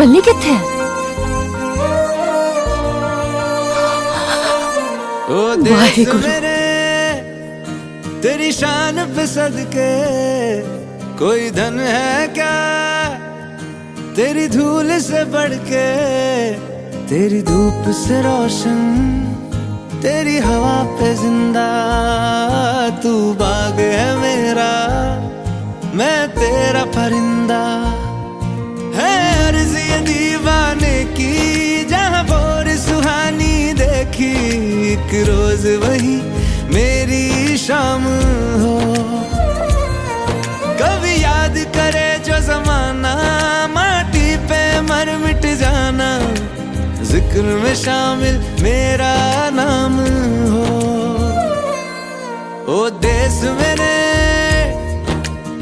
बल्ली किथे है? ओ देश मेरे तेरी शान पे सदके, कोई धन है क्या तेरी धूल से बढ़ के, तेरी धूप से रोशन, तेरी हवा पे जिंदा, तू बाग है मेरा, मैं तेरा परिंदा। है अर्ज़ ये दीवाने की, जहाँ भोर सुहानी देखी, एक रोज वही मेरी शाम हो। कभी याद करे जो जमाना, माटी पे मर मिट जाना, जिक्र में शामिल मेरा नाम हो। ओ देश मेरे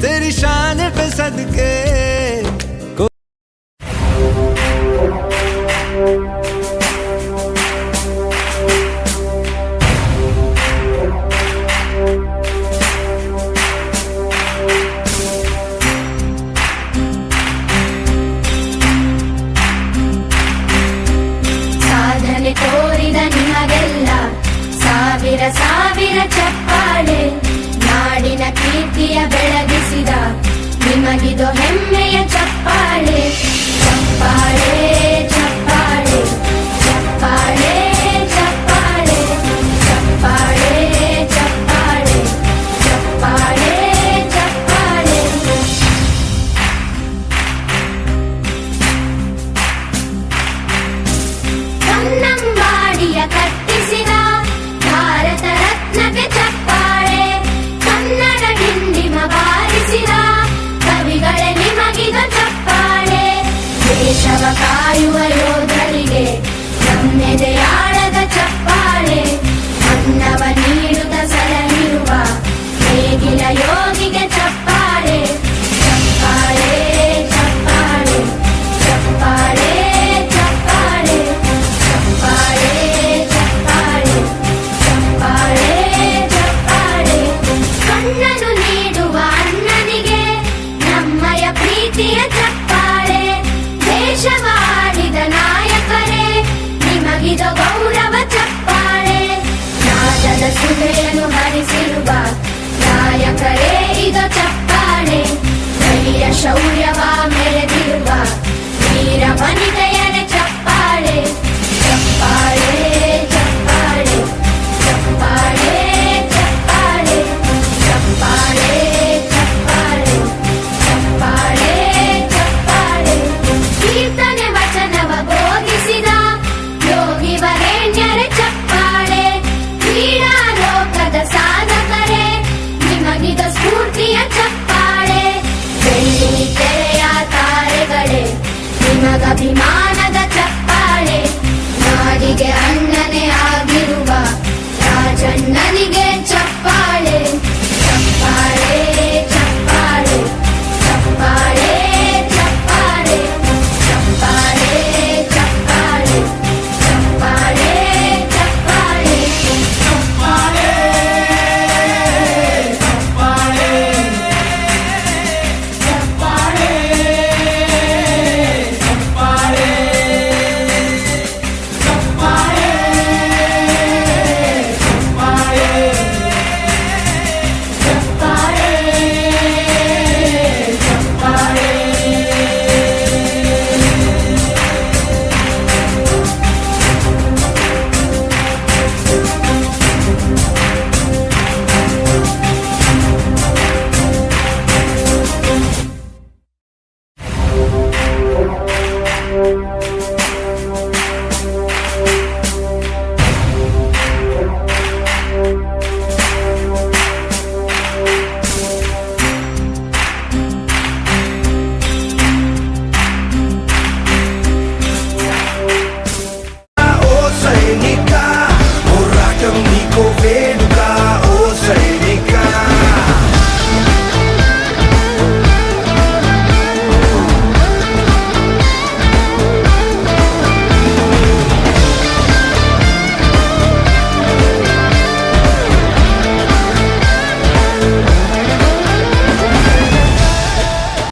तेरी शान पे सदके, ತೋರಿದ ನಿಮಗೆಲ್ಲ ಸಾವಿರ ಸಾವಿರ ಚಪ್ಪಾಳೆ, ನಾಡಿನ ಕೀರ್ತಿಯ ಬೆಳಗಿಸಿದ ನಿಮಗಿದು ಹೆಮ್ಮೆಯ ಚಪ್ಪಾಳೆ.